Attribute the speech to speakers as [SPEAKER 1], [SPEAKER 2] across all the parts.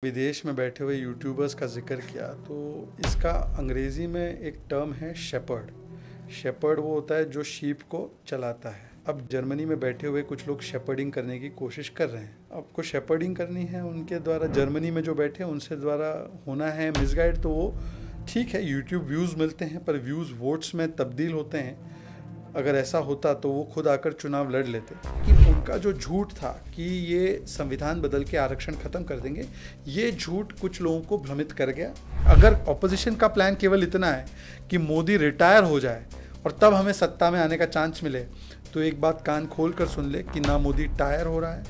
[SPEAKER 1] विदेश में बैठे हुए यूट्यूबर्स का जिक्र किया तो इसका अंग्रेज़ी में एक टर्म है शेपर्ड। शेपर्ड वो होता है जो शीप को चलाता है। अब जर्मनी में बैठे हुए कुछ लोग शेपर्डिंग करने की कोशिश कर रहे हैं। आपको शेपर्डिंग करनी है उनके द्वारा, जर्मनी में जो बैठे हैं उनसे द्वारा होना है मिसगाइड, तो वो ठीक है, यूट्यूब व्यूज़ मिलते हैं पर व्यूज़ वोट्स में तब्दील होते हैं। अगर ऐसा होता तो वो खुद आकर चुनाव लड़ लेते। कि उनका जो झूठ था कि ये संविधान बदल के आरक्षण ख़त्म कर देंगे, ये झूठ कुछ लोगों को भ्रमित कर गया। अगर ऑपोजिशन का प्लान केवल इतना है कि मोदी रिटायर हो जाए और तब हमें सत्ता में आने का चांस मिले, तो एक बात कान खोल कर सुन ले कि ना मोदी टायर हो रहा है,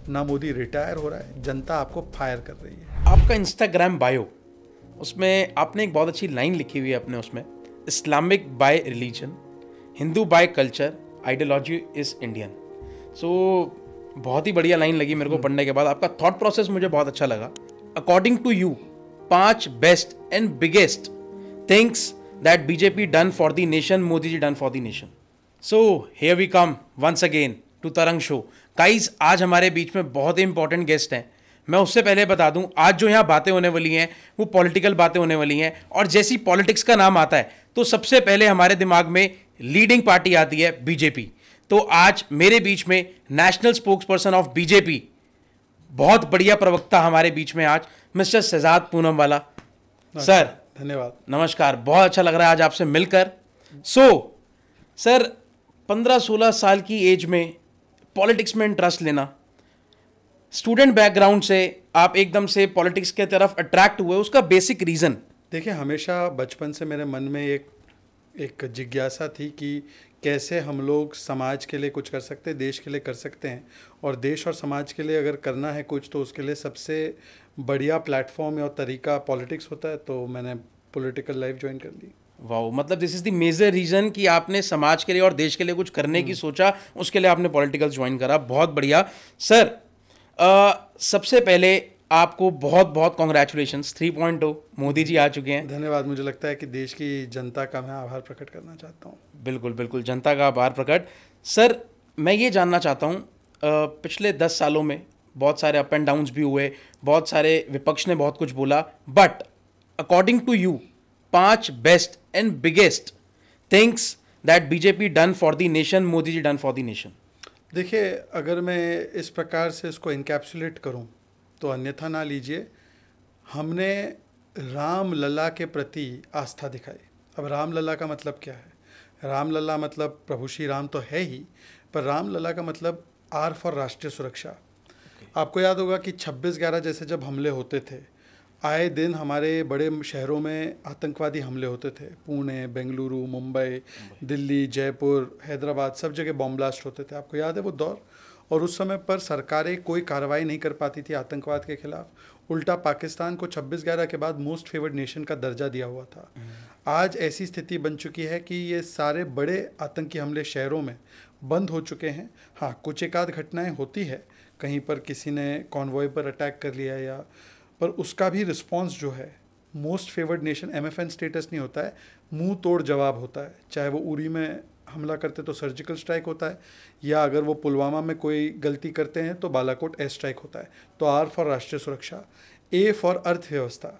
[SPEAKER 1] ना मोदी रिटायर हो रहा है, जनता आपको फायर कर रही है।
[SPEAKER 2] आपका इंस्टाग्राम बायो, उसमें आपने एक बहुत अच्छी लाइन लिखी हुई है अपने उसमें, Islamic by religion, Hindu by culture, ideology is Indian. So बहुत ही बढ़िया लाइन लगी मेरे को पढ़ने के बाद। आपका थॉट प्रोसेस मुझे बहुत अच्छा लगा। According to you, 5 best and biggest things that BJP done for the nation, Modi ji done for the nation. So here we come once again to Tarang show. Guys, आज हमारे बीच में बहुत ही इंपॉर्टेंट गेस्ट हैं। मैं उससे पहले बता दूं, आज जो यहाँ बातें होने वाली हैं वो पॉलिटिकल बातें होने वाली हैं, और जैसी पॉलिटिक्स का नाम आता है तो सबसे पहले हमारे दिमाग में लीडिंग पार्टी आती है बीजेपी। तो आज मेरे बीच में national spokes person of BJP, बहुत बढ़िया प्रवक्ता हमारे बीच में आज, मिस्टर शहजाद पूनमवाला। सर
[SPEAKER 1] धन्यवाद।
[SPEAKER 2] नमस्कार, बहुत अच्छा लग रहा है आज आपसे मिलकर। सर, 15-16 साल की एज में पॉलिटिक्स में इंटरेस्ट लेना, स्टूडेंट बैकग्राउंड से आप एकदम से पॉलिटिक्स के तरफ अट्रैक्ट हुए, उसका बेसिक रीज़न?
[SPEAKER 1] देखिए, हमेशा बचपन से मेरे मन में एक जिज्ञासा थी कि कैसे हम लोग समाज के लिए कुछ कर सकते हैं, देश के लिए कर सकते हैं, और देश और समाज के लिए अगर करना है कुछ तो उसके लिए सबसे बढ़िया प्लेटफॉर्म और तरीका पॉलिटिक्स होता है। तो मैंने पॉलिटिकल लाइफ ज्वाइन कर ली।
[SPEAKER 2] वाओ, मतलब this is the major reason कि आपने समाज के लिए और देश के लिए कुछ करने की सोचा, उसके लिए आपने पॉलिटिकल ज्वाइन करा। बहुत बढ़िया। सर, सबसे पहले आपको बहुत बहुत कॉन्ग्रेचुलेशंस। 3.0 मोदी जी आ चुके हैं।
[SPEAKER 1] धन्यवाद। मुझे लगता है कि देश की जनता का मैं आभार प्रकट करना चाहता हूँ।
[SPEAKER 2] बिल्कुल बिल्कुल, जनता का आभार प्रकट। सर, मैं ये जानना चाहता हूँ, पिछले 10 सालों में बहुत सारे अप एंड डाउन्स भी हुए, बहुत सारे विपक्ष ने बहुत कुछ बोला, but according to you, 5 best and biggest things that BJP done for the nation, Modi ji done for the nation.
[SPEAKER 1] देखिए, अगर मैं इस प्रकार से इसको इनकैप्सुलेट करूं तो अन्यथा ना लीजिए। हमने राम लला के प्रति आस्था दिखाई। अब राम लला का मतलब क्या है? राम लला मतलब प्रभु श्री राम तो है ही, पर राम लला का मतलब आर फॉर राष्ट्रीय सुरक्षा। आपको याद होगा कि 26/11 जैसे जब हमले होते थे, आए दिन हमारे बड़े शहरों में आतंकवादी हमले होते थे। पुणे, बेंगलुरु, मुंबई, दिल्ली, जयपुर, हैदराबाद, सब जगह बॉम्ब ब्लास्ट होते थे। आपको याद है वो दौर? और उस समय पर सरकारें कोई कार्रवाई नहीं कर पाती थी आतंकवाद के खिलाफ। उल्टा पाकिस्तान को 26/11 के बाद मोस्ट फेवर्ड नेशन का दर्जा दिया हुआ था। आज ऐसी स्थिति बन चुकी है कि ये सारे बड़े आतंकी हमले शहरों में बंद हो चुके हैं। हाँ, कुछ एक आध घटनाएँ होती है, कहीं पर किसी ने कॉन्वॉय पर अटैक कर लिया या, पर उसका भी रिस्पॉन्स जो है, most favoured nation MFN status नहीं होता है, मुंह तोड़ जवाब होता है। चाहे वो उरी में हमला करते तो सर्जिकल स्ट्राइक होता है, या अगर वो पुलवामा में कोई गलती करते हैं तो बालाकोट एयर स्ट्राइक होता है। तो आर फॉर राष्ट्रीय सुरक्षा, ए फॉर अर्थव्यवस्था।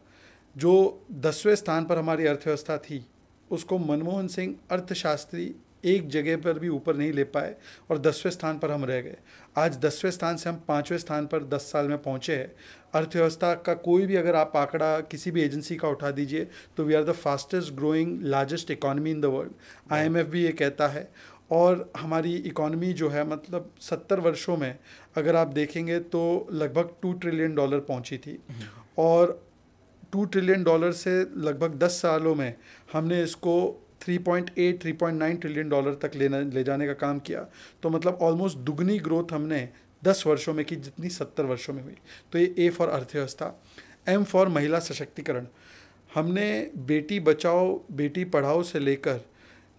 [SPEAKER 1] जो 10वें स्थान पर हमारी अर्थव्यवस्था थी, उसको मनमोहन सिंह अर्थशास्त्री एक जगह पर भी ऊपर नहीं ले पाए और 10वें स्थान पर हम रह गए। आज 10वें स्थान से हम 5वें स्थान पर 10 साल में पहुँचे हैं। अर्थव्यवस्था का कोई भी अगर आप आंकड़ा किसी भी एजेंसी का उठा दीजिए तो we are the fastest growing largest economy in the world. IMF भी ये कहता है। और हमारी इकॉनमी जो है, मतलब 70 वर्षों में अगर आप देखेंगे तो लगभग $2 ट्रिलियन पहुँची थी, और $2 ट्रिलियन से लगभग 10 सालों में हमने इसको 3.8-3.9 ट्रिलियन तक ले जाने का काम किया। तो मतलब ऑलमोस्ट दुगनी ग्रोथ हमने 10 वर्षों में की जितनी 70 वर्षों में हुई। तो ये ए फॉर अर्थव्यवस्था। M फॉर महिला सशक्तिकरण। हमने बेटी बचाओ बेटी पढ़ाओ से लेकर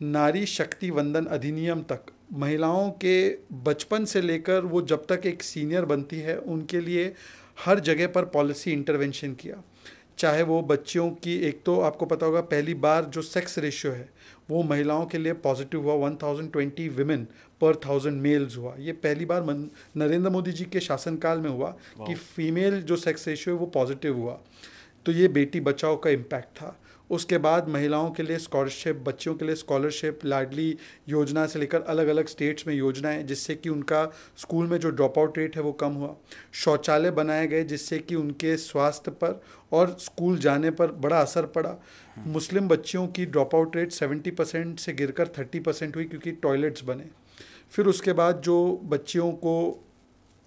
[SPEAKER 1] नारी शक्ति वंदन अधिनियम तक, महिलाओं के बचपन से लेकर वो जब तक एक सीनियर बनती है उनके लिए हर जगह पर पॉलिसी इंटरवेंशन किया। चाहे वो बच्चियों की, एक तो आपको पता होगा पहली बार जो सेक्स रेशियो है वो महिलाओं के लिए पॉजिटिव हुआ, 1020 विमेन पर 1000 मेल्स हुआ। ये पहली बार नरेंद्र मोदी जी के शासनकाल में हुआ कि फीमेल जो सेक्स रेशियो है वो पॉजिटिव हुआ। तो ये बेटी बचाओ का इम्पैक्ट था। उसके बाद महिलाओं के लिए स्कॉलरशिप, बच्चियों के लिए स्कॉलरशिप, लाडली योजना से लेकर अलग अलग स्टेट्स में योजनाएं, जिससे कि उनका स्कूल में जो ड्रॉप आउट रेट है वो कम हुआ। शौचालय बनाए गए जिससे कि उनके स्वास्थ्य पर और स्कूल जाने पर बड़ा असर पड़ा। मुस्लिम बच्चियों की ड्रॉप आउट रेट 70% से गिरकर 30% हुई क्योंकि टॉयलेट्स बने। फिर उसके बाद जो बच्चियों को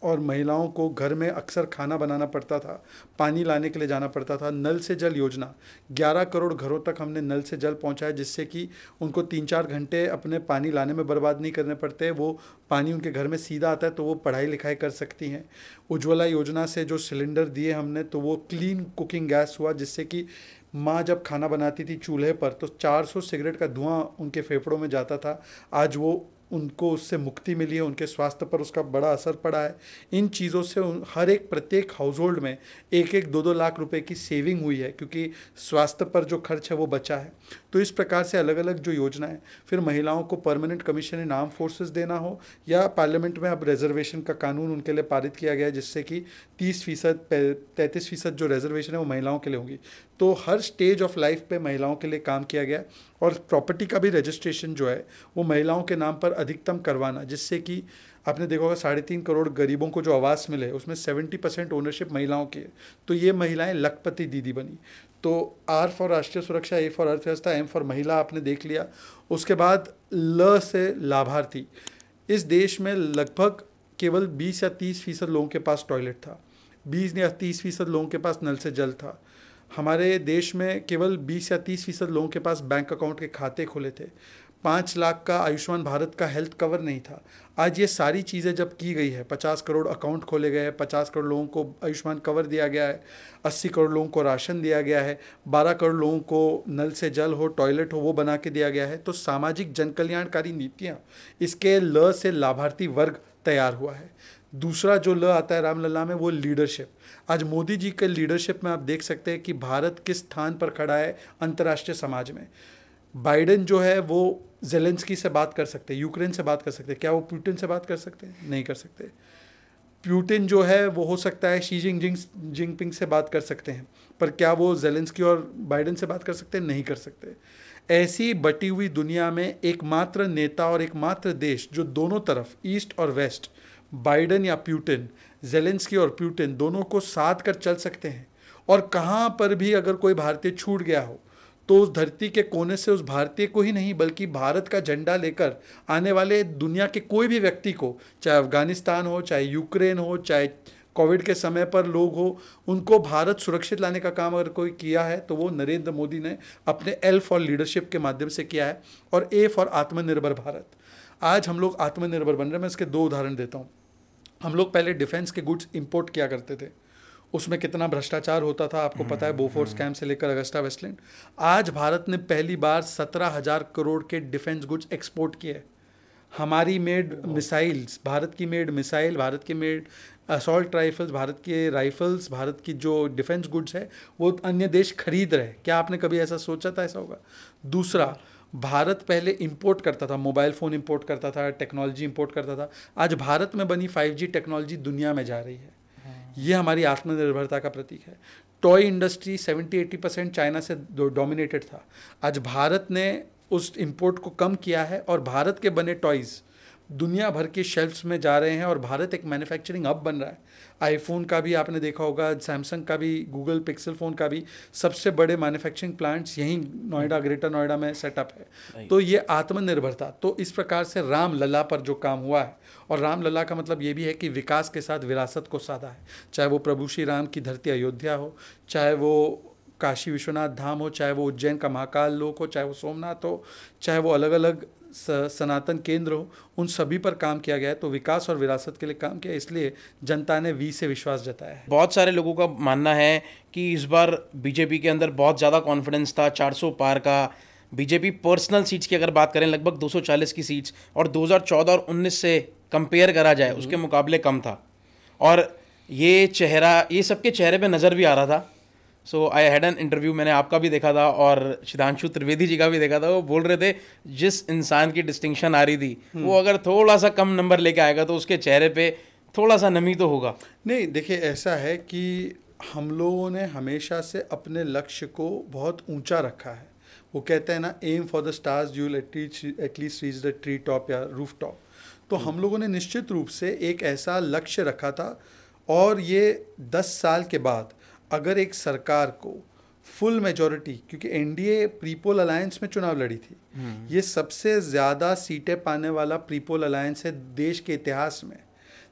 [SPEAKER 1] और महिलाओं को घर में अक्सर खाना बनाना पड़ता था, पानी लाने के लिए जाना पड़ता था, नल से जल योजना, 11 करोड़ घरों तक हमने नल से जल पहुंचाया, जिससे कि उनको 3-4 घंटे अपने पानी लाने में बर्बाद नहीं करने पड़ते, वो पानी उनके घर में सीधा आता है तो वो पढ़ाई लिखाई कर सकती हैं। उज्ज्वला योजना से जो सिलेंडर दिए हमने तो वो क्लीन कुकिंग गैस हुआ, जिससे कि माँ जब खाना बनाती थी चूल्हे पर तो 400 सिगरेट का धुआं उनके फेफड़ों में जाता था। आज वो उनको उससे मुक्ति मिली है, उनके स्वास्थ्य पर उसका बड़ा असर पड़ा है। इन चीज़ों से हर एक प्रत्येक हाउस होल्ड में 1-2 लाख रुपए की सेविंग हुई है, क्योंकि स्वास्थ्य पर जो खर्च है वो बचा है। तो इस प्रकार से अलग अलग जो योजनाएं, फिर महिलाओं को परमानेंट कमीशन इन आर्म फोर्सेस देना हो, या पार्लियामेंट में अब रिजर्वेशन का कानून उनके लिए पारित किया गया है, जिससे कि 30%, 33% जो रिजर्वेशन है वो महिलाओं के लिए होगी। तो हर स्टेज ऑफ लाइफ पे महिलाओं के लिए काम किया गया। और प्रॉपर्टी का भी रजिस्ट्रेशन जो है वो महिलाओं के नाम पर अधिकतम करवाना, जिससे कि आपने देखा होगा 3.5 करोड़ गरीबों को जो आवास मिले उसमें 70% ओनरशिप महिलाओं की है। तो ये महिलाएं लखपति दीदी बनी। तो आर फॉर राष्ट्रीय सुरक्षा, ए फॉर अर्थव्यवस्था, एम फॉर महिला आपने देख लिया। उसके बाद ल से लाभार्थी। इस देश में लगभग केवल 20 या 30% लोगों के पास टॉयलेट था, 20 या 30% लोगों के पास नल से जल था। हमारे देश में केवल 20 या 30% लोगों के पास बैंक अकाउंट के खाते खुले थे। 5 लाख का आयुष्मान भारत का हेल्थ कवर नहीं था। आज ये सारी चीज़ें जब की गई है, 50 करोड़ अकाउंट खोले गए हैं, 50 करोड़ लोगों को आयुष्मान कवर दिया गया है, 80 करोड़ लोगों को राशन दिया गया है, 12 करोड़ लोगों को नल से जल हो, टॉयलेट हो, वो बना के दिया गया है। तो सामाजिक जनकल्याणकारी नीतियाँ, इसके ल से लाभार्थी वर्ग तैयार हुआ है। दूसरा जो ल आता है रामलला में वो लीडरशिप। आज मोदी जी के लीडरशिप में आप देख सकते हैं कि भारत किस स्थान पर खड़ा है अंतर्राष्ट्रीय समाज में। बाइडेन जो है वो जेलेंस्की से बात कर सकते हैं, यूक्रेन से बात कर सकते हैं, क्या वो पुतिन से बात कर सकते हैं? नहीं कर सकते। पुतिन जो है वो हो सकता है शी जिनपिंग से बात कर सकते हैं, पर क्या वो जेलेंस्की और बाइडेन से बात कर सकते हैं? नहीं कर सकते। ऐसी बटी हुई दुनिया में एकमात्र नेता और एकमात्र देश जो दोनों तरफ, ईस्ट और वेस्ट, बाइडेन या पुतिन, जेलेंस्की और पुतिन दोनों को साथ कर चल सकते हैं। और कहाँ पर भी अगर कोई भारतीय छूट गया हो तो उस धरती के कोने से उस भारतीय को ही नहीं बल्कि भारत का झंडा लेकर आने वाले दुनिया के कोई भी व्यक्ति को, चाहे अफगानिस्तान हो, चाहे यूक्रेन हो, चाहे कोविड के समय पर लोग हो, उनको भारत सुरक्षित लाने का काम अगर कोई किया है तो वो नरेंद्र मोदी ने अपने एल फॉर लीडरशिप के माध्यम से किया है, और ए फॉर आत्मनिर्भर भारत। आज हम लोग आत्मनिर्भर बन रहे हैं। मैं इसके 2 उदाहरण देता हूँ। हम लोग पहले डिफेंस के गुड्स इंपोर्ट किया करते थे, उसमें कितना भ्रष्टाचार होता था आपको पता है, बोफोर्स कैंप से लेकर अगस्टा वेस्टलैंड। आज भारत ने पहली बार 17,000 करोड़ के डिफेंस गुड्स एक्सपोर्ट किए। हमारी मेड मिसाइल्स, भारत की मेड मिसाइल, भारत की मेड असॉल्ट राइफल्स, भारत के राइफल्स, भारत की जो डिफेंस गुड्स है वो अन्य देश खरीद रहे। क्या आपने कभी ऐसा सोचा था ऐसा होगा? दूसरा, भारत पहले इंपोर्ट करता था, मोबाइल फ़ोन इंपोर्ट करता था, टेक्नोलॉजी इंपोर्ट करता था। आज भारत में बनी 5G टेक्नोलॉजी दुनिया में जा रही है। ये हमारी आत्मनिर्भरता का प्रतीक है। टॉय इंडस्ट्री 70-80% चाइना से डोमिनेटेड था। आज भारत ने उस इंपोर्ट को कम किया है और भारत के बने टॉयज़ दुनिया भर के शेल्फ्स में जा रहे हैं और भारत एक मैन्युफैक्चरिंग हब बन रहा है। आईफोन का भी आपने देखा होगा, सैमसंग का भी, गूगल पिक्सल फ़ोन का भी सबसे बड़े मैन्युफैक्चरिंग प्लांट्स यहीं नोएडा, ग्रेटर नोएडा में सेटअप है। तो ये आत्मनिर्भरता, तो इस प्रकार से रामलला पर जो काम हुआ है, और रामलला का मतलब ये भी है कि विकास के साथ विरासत को साधा है। चाहे वो प्रभु श्री राम की धरती अयोध्या हो, चाहे वो काशी विश्वनाथ धाम हो, चाहे वो उज्जैन का महाकाल लोक हो, चाहे वो सोमनाथ हो, चाहे वो अलग अलग सनातन केंद्र हो, उन सभी पर काम किया गया है। तो विकास और विरासत के लिए काम किया, इसलिए जनता ने वी से विश्वास जताया है।
[SPEAKER 2] बहुत सारे लोगों का मानना है कि इस बार बीजेपी के अंदर बहुत ज़्यादा कॉन्फिडेंस था, 400 पार का। बीजेपी पर्सनल सीट्स की अगर बात करें लगभग 240 की सीट्स, और 2014 और 19 से कंपेयर करा जाए उसके मुकाबले कम था। और ये चेहरा, ये सबके चेहरे पे नज़र भी आ रहा था। सो आई हैड एन इंटरव्यू, मैंने आपका भी देखा था और शिधांशु त्रिवेदी जी का भी देखा था। वो बोल रहे थे जिस इंसान की डिस्टिंक्शन आ रही थी वो अगर थोड़ा सा कम नंबर लेके आएगा तो उसके चेहरे पे थोड़ा सा नमी तो होगा।
[SPEAKER 1] नहीं, देखिए ऐसा है कि हम लोगों ने हमेशा से अपने लक्ष्य को बहुत ऊंचा रखा है। वो कहते हैं ना, aim for the stars, you at least reach the tree top या रूफ टॉप। तो हम लोगों ने निश्चित रूप से एक ऐसा लक्ष्य रखा था, और ये 10 साल के बाद अगर एक सरकार को फुल मेजॉरिटी, क्योंकि एनडीए प्रीपोल अलायंस में चुनाव लड़ी थी, ये सबसे ज़्यादा सीटें पाने वाला प्रीपोल अलायंस है देश के इतिहास में।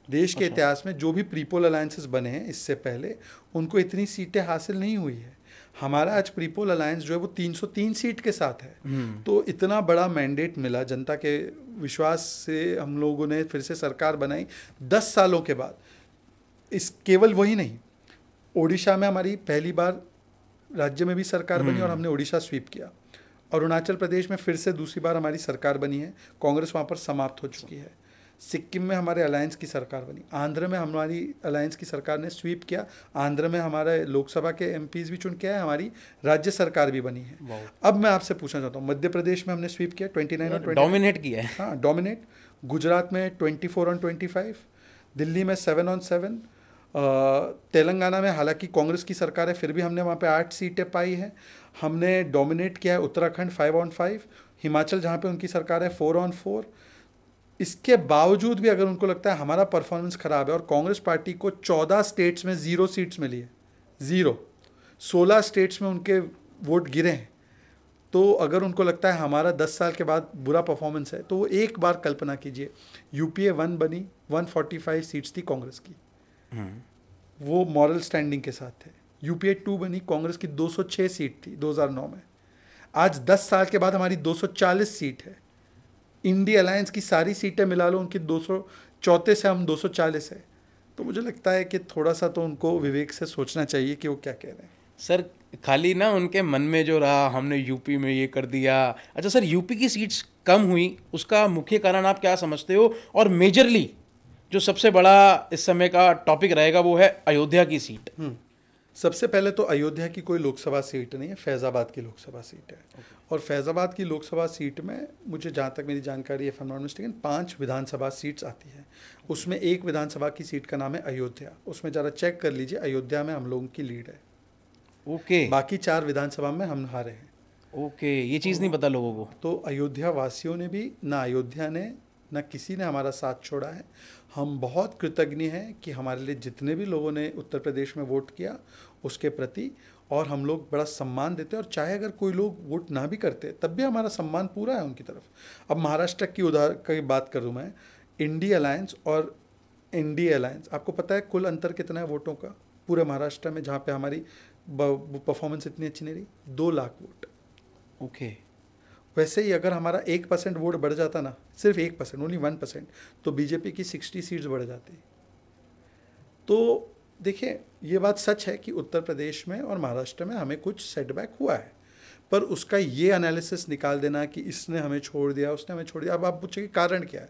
[SPEAKER 1] देश के इतिहास में जो भी प्रीपोल अलायंसेस बने हैं इससे पहले, उनको इतनी सीटें हासिल नहीं हुई है। हमारा आज प्रीपोल अलायंस जो है वो 303 सीट के साथ है। तो इतना बड़ा मैंडेट मिला, जनता के विश्वास से हम लोगों ने फिर से सरकार बनाई 10 सालों के बाद। इस केवल वही नहीं, ओडिशा में हमारी पहली बार राज्य में भी सरकार बनी और हमने ओडिशा स्वीप किया। अरुणाचल प्रदेश में फिर से दूसरी बार हमारी सरकार बनी है, कांग्रेस वहाँ पर समाप्त हो चुकी है। सिक्किम में हमारे अलायंस की सरकार बनी। आंध्र में हमारी अलायंस की सरकार ने स्वीप किया। आंध्र में हमारे लोकसभा के एमपीज भी चुन के आए, हमारी राज्य सरकार भी बनी है। अब मैं आपसे पूछना चाहता हूँ, मध्य प्रदेश में हमने स्वीप किया 29 और 20,
[SPEAKER 2] डोमिनेट किया है।
[SPEAKER 1] हाँ, डोमिनेट। गुजरात में 24 और 25, दिल्ली में 7 और 7, तेलंगाना में हालांकि कांग्रेस की सरकार है फिर भी हमने वहाँ पे 8 सीटें पाई है। हमने डोमिनेट किया है उत्तराखंड 5 और 5, हिमाचल जहाँ पे उनकी सरकार है 4 और 4। इसके बावजूद भी अगर उनको लगता है हमारा परफॉर्मेंस खराब है, और कांग्रेस पार्टी को 14 स्टेट्स में 0 सीट्स मिली है, 0, 16 स्टेट्स में उनके वोट गिरे हैं, तो अगर उनको लगता है हमारा 10 साल के बाद बुरा परफॉर्मेंस है, तो वो एक बार कल्पना कीजिए, यूपीए 1 बनी, 145 सीट्स थी कांग्रेस की, वो मॉरल स्टैंडिंग के साथ थे। यूपीए 2 बनी, कांग्रेस की 206 सीट थी 2009 में। आज 10 साल के बाद हमारी 240 सीट है। इंडी अलायंस की सारी सीटें मिला लो, उनकी 234 से हम 240 है। तो मुझे लगता है कि थोड़ा सा तो उनको विवेक से सोचना चाहिए कि वो क्या कह रहे हैं।
[SPEAKER 2] सर खाली ना उनके मन में जो रहा हमने यूपी में ये कर दिया। अच्छा सर, यूपी की सीट्स कम हुई, उसका मुख्य कारण आप क्या समझते हो? और मेजरली जो सबसे बड़ा इस समय का टॉपिक रहेगा वो है अयोध्या की सीट।
[SPEAKER 1] सबसे पहले तो अयोध्या की कोई लोकसभा सीट नहीं है, फैज़ाबाद की लोकसभा सीट है। और फैज़ाबाद की लोकसभा सीट में मुझे जहाँ तक मेरी जानकारी है, if I am not mistaken, 5 Vidhan Sabha seats आती है। उसमें एक विधानसभा की सीट का नाम है अयोध्या। उसमें ज़रा चेक कर लीजिए, अयोध्या में हम लोगों की लीड है।
[SPEAKER 2] ओके।
[SPEAKER 1] बाकी 4 विधानसभा में हम हारे हैं।
[SPEAKER 2] ओके, ये चीज़ नहीं पता लोगों को।
[SPEAKER 1] तो अयोध्या वासियों ने भी, ना अयोध्या ने, ना किसी ने हमारा साथ छोड़ा है। हम बहुत कृतज्ञ हैं कि हमारे लिए जितने भी लोगों ने उत्तर प्रदेश में वोट किया उसके प्रति, और हम लोग बड़ा सम्मान देते हैं। और चाहे अगर कोई लोग वोट ना भी करते तब भी हमारा सम्मान पूरा है उनकी तरफ। अब महाराष्ट्र की बात करूँ मैं, इंडी अलायंस और एनडीए अलायंस, आपको पता है कुल अंतर कितना है वोटों का पूरे महाराष्ट्र में, जहाँ पे हमारी परफॉर्मेंस इतनी अच्छी नहीं रही? 2 लाख वोट।
[SPEAKER 2] ओके।
[SPEAKER 1] वैसे ही अगर हमारा 1% वोट बढ़ जाता ना, सिर्फ 1%, ओनली 1%, तो बीजेपी की 60 सीट्स बढ़ जाती। तो देखिए, ये बात सच है कि उत्तर प्रदेश में और महाराष्ट्र में हमें कुछ सेटबैक हुआ है, पर उसका ये एनालिसिस निकाल देना कि इसने हमें छोड़ दिया, उसने हमें छोड़ दिया, अब आप पूछिए कारण क्या है?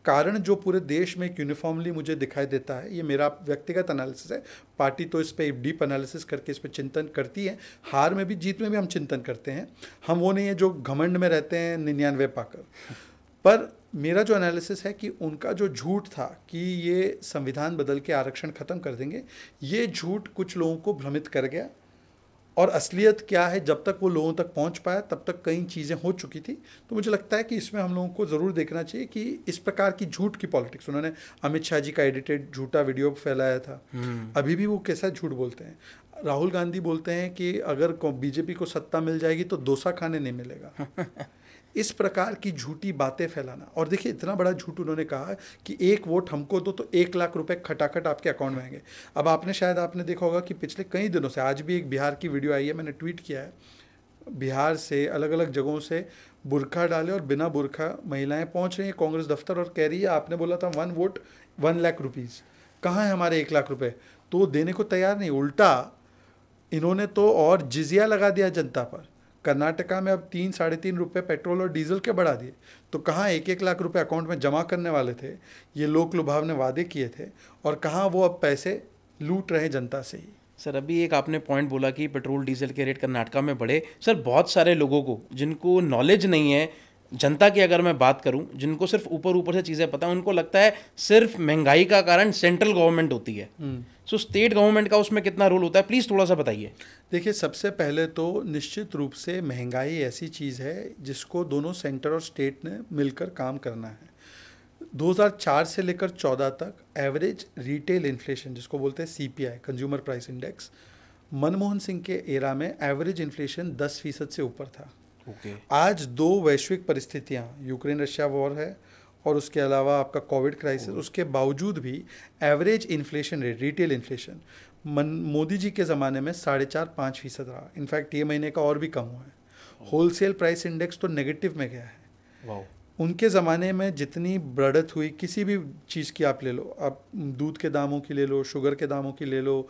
[SPEAKER 1] कारण जो पूरे देश में यूनिफॉर्मली मुझे दिखाई देता है, ये मेरा व्यक्तिगत एनालिसिस है। पार्टी तो इस पर डीप एनालिसिस करके इस पर चिंतन करती है, हार में भी जीत में भी हम चिंतन करते हैं। हम वो नहीं है जो घमंड में रहते हैं 99 पाकर। पर मेरा जो एनालिसिस है कि उनका जो झूठ था कि ये संविधान बदल के आरक्षण ख़त्म कर देंगे, ये झूठ कुछ लोगों को भ्रमित कर गया। और असलियत क्या है, जब तक वो लोगों तक पहुंच पाया तब तक कई चीज़ें हो चुकी थी। तो मुझे लगता है कि इसमें हम लोगों को ज़रूर देखना चाहिए कि इस प्रकार की झूठ की पॉलिटिक्स, उन्होंने अमित शाह जी का एडिटेड झूठा वीडियो फैलाया था, अभी भी वो कैसा झूठ बोलते हैं। राहुल गांधी बोलते हैं कि अगर बीजेपी को सत्ता मिल जाएगी तो डोसा खाने नहीं मिलेगा। इस प्रकार की झूठी बातें फैलाना। और देखिए, इतना बड़ा झूठ उन्होंने कहा कि 1 वोट हमको दो तो 1 लाख रुपए खटाखट आपके अकाउंट में आएंगे। अब आपने देखा होगा कि पिछले कई दिनों से, आज भी एक बिहार की वीडियो आई है, मैंने ट्वीट किया है, बिहार से अलग अलग जगहों से बुरखा डाले और बिना बुरखा महिलाएं पहुंच रही हैं कांग्रेस दफ्तर और कह रही है आपने बोला था 1 वोट 1 लाख रुपीज़, कहाँ है हमारे 1 लाख रुपए? तो देने को तैयार नहीं, उल्टा इन्होंने तो और जिजिया लगा दिया जनता पर। कर्नाटका में अब 3-3.5 रुपये पेट्रोल और डीजल के बढ़ा दिए। तो कहाँ 1-1 लाख रुपए अकाउंट में जमा करने वाले थे, ये लोक लुभावने वादे किए थे, और कहाँ वो अब पैसे लूट रहे जनता से ही।
[SPEAKER 2] सर अभी एक आपने पॉइंट बोला कि पेट्रोल डीजल के रेट कर्नाटका में बढ़े। सर बहुत सारे लोगों को जिनको नॉलेज नहीं है, जनता की अगर मैं बात करूं, जिनको सिर्फ ऊपर ऊपर से चीज़ें पता है, उनको लगता है सिर्फ महंगाई का कारण सेंट्रल गवर्नमेंट होती है। सो स्टेट गवर्नमेंट का उसमें कितना रोल होता है, प्लीज़ थोड़ा सा बताइए।
[SPEAKER 1] देखिए, सबसे पहले तो निश्चित रूप से महंगाई ऐसी चीज़ है जिसको दोनों सेंटर और स्टेट ने मिलकर काम करना है। 2004 से लेकर 14 तक एवरेज रिटेल इन्फ्लेशन, जिसको बोलते हैं CPI, consumer price index, Manmohan Singh के एरा में एवरेज इन्फ्लेशन 10% से ऊपर था। आज दो वैश्विक परिस्थितियां, यूक्रेन रशिया वॉर है और उसके अलावा आपका कोविड क्राइसिस, उसके बावजूद भी average inflation rate, retail inflation Modi ji के ज़माने में 4.5-5% रहा। इनफैक्ट ये महीने का और भी कम हुआ है। होलसेल प्राइस इंडेक्स तो नेगेटिव में गया है। उनके ज़माने में जितनी बढ़त हुई किसी भी चीज़ की, आप ले लो, आप दूध के दामों की ले लो, शुगर के दामों की ले लो,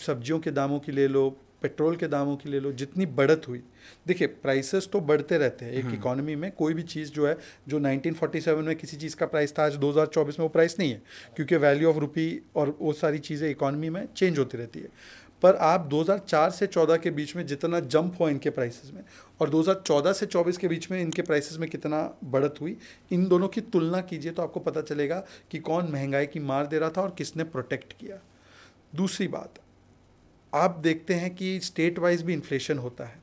[SPEAKER 1] सब्जियों के दामों की ले लो, पेट्रोल के दामों की ले लो, जितनी बढ़त हुई, देखिए प्राइसेस तो बढ़ते रहते हैं एक इकोनॉमी में। कोई भी चीज़ जो है, जो 1947 में किसी चीज़ का प्राइस था, आज 2024 में वो प्राइस नहीं है, क्योंकि वैल्यू ऑफ रुपी और वो सारी चीज़ें इकोनॉमी में चेंज होती रहती है। पर आप 2004 से 14 के बीच में जितना जंप हुआ इनके प्राइसेस में, और 2014 से 24 के बीच में इनके प्राइसेस में कितना बढ़त हुई, इन दोनों की तुलना कीजिए तो आपको पता चलेगा कि कौन महंगाई की मार दे रहा था और किसने प्रोटेक्ट किया। दूसरी बात, आप देखते हैं कि स्टेट वाइज भी इन्फ्लेशन होता है,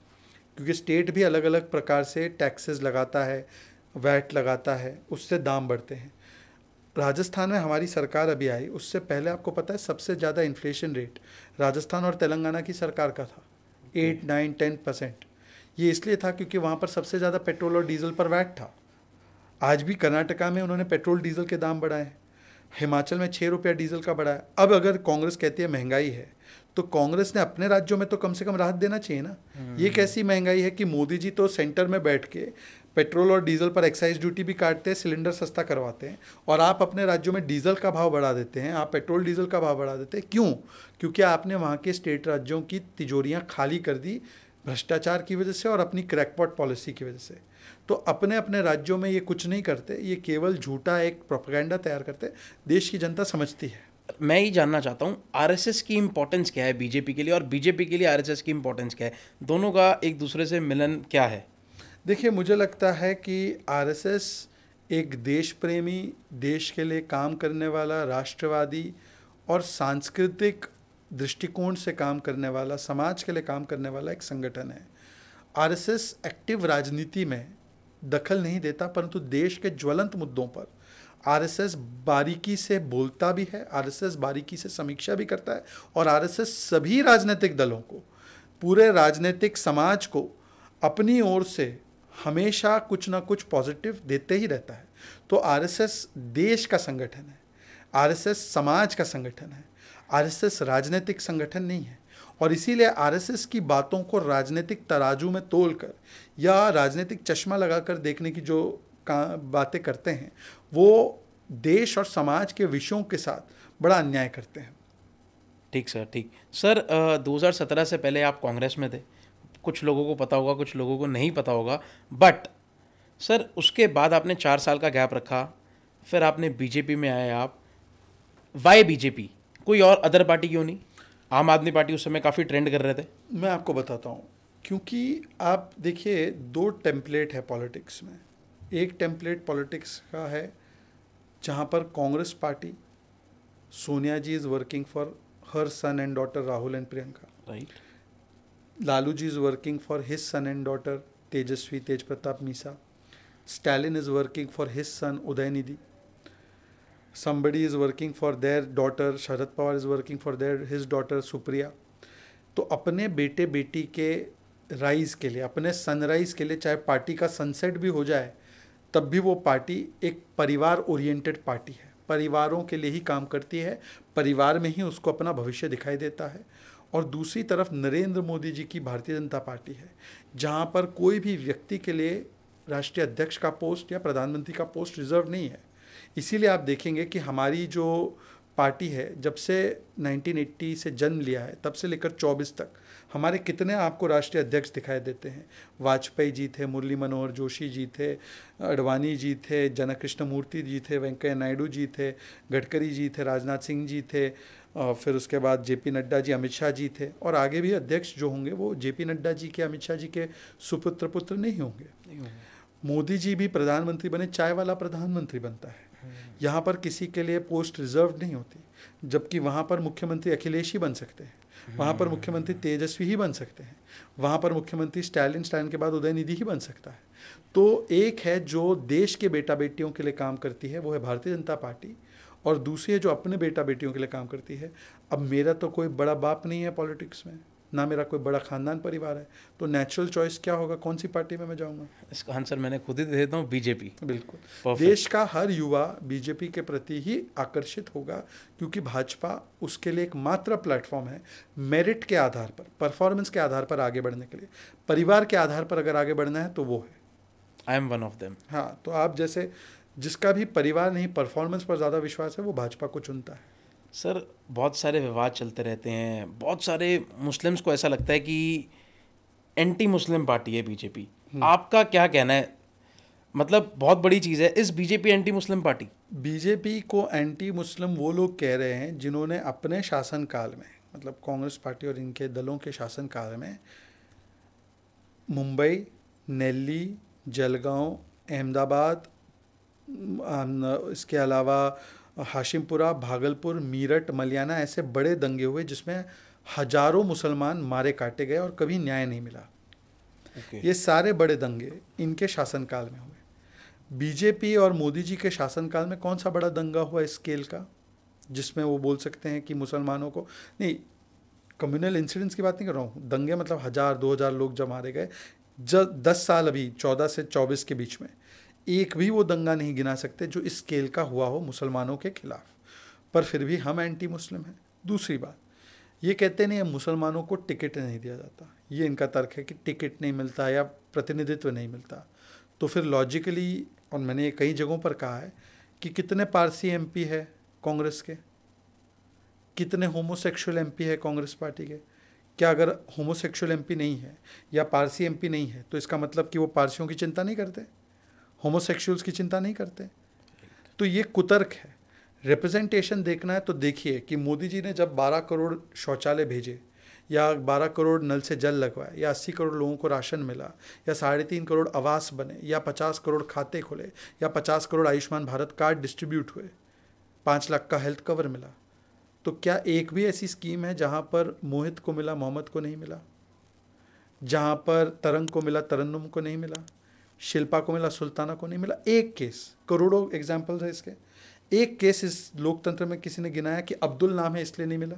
[SPEAKER 1] क्योंकि स्टेट भी अलग अलग प्रकार से टैक्सेस लगाता है, वैट लगाता है, उससे दाम बढ़ते हैं। राजस्थान में हमारी सरकार अभी आई, उससे पहले आपको पता है सबसे ज़्यादा इन्फ्लेशन रेट राजस्थान और तेलंगाना की सरकार का था, 8, 9, 10%। ये इसलिए था क्योंकि वहाँ पर सबसे ज़्यादा पेट्रोल और डीजल पर वैट था। आज भी कर्नाटका में उन्होंने पेट्रोल डीजल के दाम बढ़ाए, हिमाचल में 6 रुपया डीजल का बढ़ाया। अब अगर कांग्रेस कहती है महंगाई है, तो कांग्रेस ने अपने राज्यों में तो कम से कम राहत देना चाहिए ना। ये कैसी महंगाई है कि मोदी जी तो सेंटर में बैठ के पेट्रोल और डीजल पर एक्साइज ड्यूटी भी काटते हैं, सिलेंडर सस्ता करवाते हैं, और आप अपने राज्यों में डीजल का भाव बढ़ा देते हैं, आप पेट्रोल डीजल का भाव बढ़ा देते हैं। क्यों? क्योंकि आपने वहाँ के स्टेट राज्यों की तिजोरियाँ खाली कर दी भ्रष्टाचार की वजह से और अपनी क्रैकपॉट पॉलिसी की वजह से। तो अपने अपने राज्यों में ये कुछ नहीं करते, ये केवल झूठा एक प्रोपेगेंडा तैयार करते। देश की जनता समझती है।
[SPEAKER 2] मैं ही जानना चाहता हूँ आरएसएस की इंपॉर्टेंस क्या है बीजेपी के लिए, और बीजेपी के लिए आरएसएस की इंपॉर्टेंस क्या है? दोनों का एक दूसरे से मिलन क्या है?
[SPEAKER 1] देखिए, मुझे लगता है कि आरएसएस एक देश प्रेमी, देश के लिए काम करने वाला, राष्ट्रवादी और सांस्कृतिक दृष्टिकोण से काम करने वाला, समाज के लिए काम करने वाला एक संगठन है। आरएसएस एक्टिव राजनीति में दखल नहीं देता, परंतु देश के ज्वलंत मुद्दों पर आरएसएस बारीकी से बोलता भी है, आरएसएस बारीकी से समीक्षा भी करता है, और आरएसएस सभी राजनीतिक दलों को, पूरे राजनीतिक समाज को अपनी ओर से हमेशा कुछ ना कुछ पॉजिटिव देते ही रहता है। तो आरएसएस देश का संगठन है, आरएसएस समाज का संगठन है, आरएसएस राजनीतिक संगठन नहीं है। और इसीलिए आरएसएस की बातों को राजनीतिक तराजू में तोलकर या राजनीतिक चश्मा लगाकर देखने की जो बातें करते हैं, वो देश और समाज के विषयों के साथ बड़ा अन्याय करते हैं।
[SPEAKER 2] ठीक सर, ठीक सर। 2017 से पहले आप कांग्रेस में थे, कुछ लोगों को पता होगा, कुछ लोगों को नहीं पता होगा, बट सर उसके बाद आपने 4 साल का गैप रखा, फिर आपने बीजेपी में आए आप। Why BJP? कोई और अदर पार्टी क्यों नहीं? आम आदमी पार्टी उस समय काफ़ी ट्रेंड कर रहे थे।
[SPEAKER 1] मैं आपको बताता हूँ, क्योंकि आप देखिए, 2 टेम्पलेट है पॉलिटिक्स में। एक टेम्पलेट पॉलिटिक्स का है जहाँ पर Congress party, Sonia ji is working for her son and daughter Rahul and Priyanka,
[SPEAKER 2] right.
[SPEAKER 1] Lalu ji is working for his son and daughter Tejashwi, Tej Pratap Misa. Stalin is working for his son Udhayanidhi. somebody is working for their daughter, Sharad Pawar is working for his daughter Supriya. तो अपने बेटे बेटी के rise के लिए, अपने sunrise के लिए, चाहे पार्टी का सनसेट भी हो जाए, तब भी वो पार्टी एक परिवार ओरिएंटेड पार्टी है, परिवारों के लिए ही काम करती है, परिवार में ही उसको अपना भविष्य दिखाई देता है। और दूसरी तरफ नरेंद्र मोदी जी की भारतीय जनता पार्टी है, जहाँ पर कोई भी व्यक्ति के लिए राष्ट्रीय अध्यक्ष का पोस्ट या प्रधानमंत्री का पोस्ट रिजर्व नहीं है। इसीलिए आप देखेंगे कि हमारी जो पार्टी है, जब से 1980 से जन्म लिया है, तब से लेकर 24 तक हमारे कितने आपको राष्ट्रीय अध्यक्ष दिखाई देते हैं। वाजपेयी जी थे, मुरली मनोहर जोशी जी थे, अडवाणी जी थे, जनकृष्ण मूर्ति जी थे, वेंकैया नायडू जी थे, गडकरी जी थे, राजनाथ सिंह जी थे, फिर उसके बाद जेपी नड्डा जी, अमित शाह जी थे, और आगे भी अध्यक्ष जो होंगे वो जेपी नड्डा जी के, अमित शाह जी के सुपुत्र पुत्र नहीं होंगे। मोदी जी भी प्रधानमंत्री बने, चाय वाला प्रधानमंत्री बनता है। यहाँ पर किसी के लिए पोस्ट रिजर्व नहीं होती, जबकि वहाँ पर मुख्यमंत्री अखिलेश ही बन सकते हैं, वहाँ पर मुख्यमंत्री तेजस्वी ही बन सकते हैं, वहाँ पर मुख्यमंत्री स्टालिन के बाद उदयनिधि ही बन सकता है। तो एक है जो देश के बेटा बेटियों के लिए काम करती है, वो है भारतीय जनता पार्टी, और दूसरी है जो अपने बेटा बेटियों के लिए काम करती है। अब मेरा तो कोई बड़ा बाप नहीं है पॉलिटिक्स में, ना मेरा कोई बड़ा खानदान परिवार है, तो नेचुरल चॉइस क्या होगा, कौन सी पार्टी में मैं जाऊंगा?
[SPEAKER 2] इसका आंसर मैंने खुद ही दे देता हूँ, बीजेपी।
[SPEAKER 1] बिल्कुल,
[SPEAKER 2] Perfect.
[SPEAKER 1] देश का हर युवा बीजेपी के प्रति ही आकर्षित होगा, क्योंकि भाजपा उसके लिए एक मात्र प्लेटफॉर्म है मेरिट के आधार पर, परफॉर्मेंस के आधार पर आगे बढ़ने के लिए। परिवार के आधार पर अगर आगे बढ़ना है तो वो है,
[SPEAKER 2] I am one of them.
[SPEAKER 1] हाँ, तो आप जैसे जिसका भी परिवार नहीं, परफॉर्मेंस पर ज़्यादा विश्वास है, वो भाजपा को चुनता है।
[SPEAKER 2] सर, बहुत सारे विवाद चलते रहते हैं, बहुत सारे मुस्लिम्स को ऐसा लगता है कि एंटी मुस्लिम पार्टी है बीजेपी। आपका क्या कहना है? मतलब बहुत बड़ी चीज़ है, इस BJP anti Muslim party?
[SPEAKER 1] BJP को एंटी मुस्लिम वो लोग कह रहे हैं जिन्होंने अपने शासनकाल में, मतलब कांग्रेस पार्टी और इनके दलों के शासनकाल में, मुंबई, नेल्ली, जलगांव, अहमदाबाद, इसके अलावा हाशिमपुरा, भागलपुर, मीरठ, मलियाना, ऐसे बड़े दंगे हुए जिसमें हजारों मुसलमान मारे काटे गए और कभी न्याय नहीं मिला। ये सारे बड़े दंगे इनके शासनकाल में हुए। बीजेपी और मोदी जी के शासनकाल में कौन सा बड़ा दंगा हुआ इस स्केल का, जिसमें वो बोल सकते हैं कि मुसलमानों को, नहीं, कम्युनल इंसिडेंट्स की बात नहीं कर रहा हूँ, दंगे मतलब 1000-2000 लोग जब मारे गए, जब 10 साल, अभी 14 से 24 के बीच में एक भी वो दंगा नहीं गिना सकते जो इस स्केल का हुआ हो मुसलमानों के खिलाफ। पर फिर भी हम एंटी मुस्लिम हैं। दूसरी बात, ये कहते नहीं है मुसलमानों को टिकट नहीं दिया जाता, ये इनका तर्क है कि टिकट नहीं मिलता या प्रतिनिधित्व नहीं मिलता। तो फिर लॉजिकली, और मैंने कई जगहों पर कहा है कि कितने पारसी एमपी है कांग्रेस के, कितने होमोसेक्सुअल एमपी है कांग्रेस पार्टी के? क्या अगर होमोसेक्सुअल एमपी नहीं है या पारसी एमपी नहीं है तो इसका मतलब कि वो पारसियों की चिंता नहीं करते, होमोसेक्सुअल्स की चिंता नहीं करते? तो ये कुतर्क है। रिप्रेजेंटेशन देखना है तो देखिए कि मोदी जी ने जब 12 करोड़ शौचालय भेजे, या 12 करोड़ नल से जल लगवाए, या 80 करोड़ लोगों को राशन मिला, या 3.5 करोड़ आवास बने, या 50 करोड़ खाते खुले, या 50 करोड़ आयुष्मान भारत कार्ड डिस्ट्रीब्यूट हुए, 5 लाख का हेल्थ कवर मिला, तो क्या एक भी ऐसी स्कीम है जहाँ पर मोहित को मिला, मोहम्मद को नहीं मिला? जहाँ पर तरंग को मिला, तरन्नुम को नहीं मिला? शिल्पा को मिला, सुल्ताना को नहीं मिला? एक केस, करोड़ों एग्जाम्पल्स है इसके, एक केस इस लोकतंत्र में किसी ने गिनाया कि अब्दुल नाम है इसलिए नहीं मिला?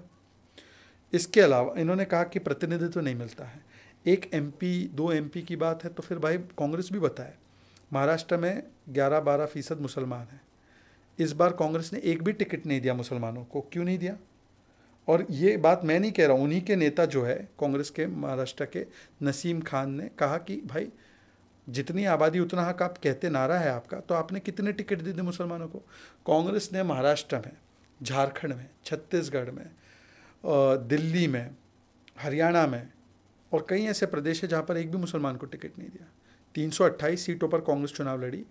[SPEAKER 1] इसके अलावा इन्होंने कहा कि प्रतिनिधित्व नहीं मिलता है। एक एमपी, 2 एमपी की बात है तो फिर भाई कांग्रेस भी बताए, महाराष्ट्र में 11-12% मुसलमान हैं। इस बार कांग्रेस ने एक भी टिकट नहीं दिया मुसलमानों को, क्यों नहीं दिया? और ये बात मैं नहीं कह रहा हूँ, उन्हीं के नेता जो है कांग्रेस के महाराष्ट्र के, नसीम खान ने कहा कि भाई जितनी आबादी उतना हक, आप कहते नारा है आपका, तो आपने कितने टिकट दे दिए मुसलमानों को? कांग्रेस ने महाराष्ट्र में, झारखंड में, छत्तीसगढ़ में, दिल्ली में, हरियाणा में और कई ऐसे प्रदेश है जहाँ पर एक भी मुसलमान को टिकट नहीं दिया। 328 सीटों पर कांग्रेस चुनाव लड़ी,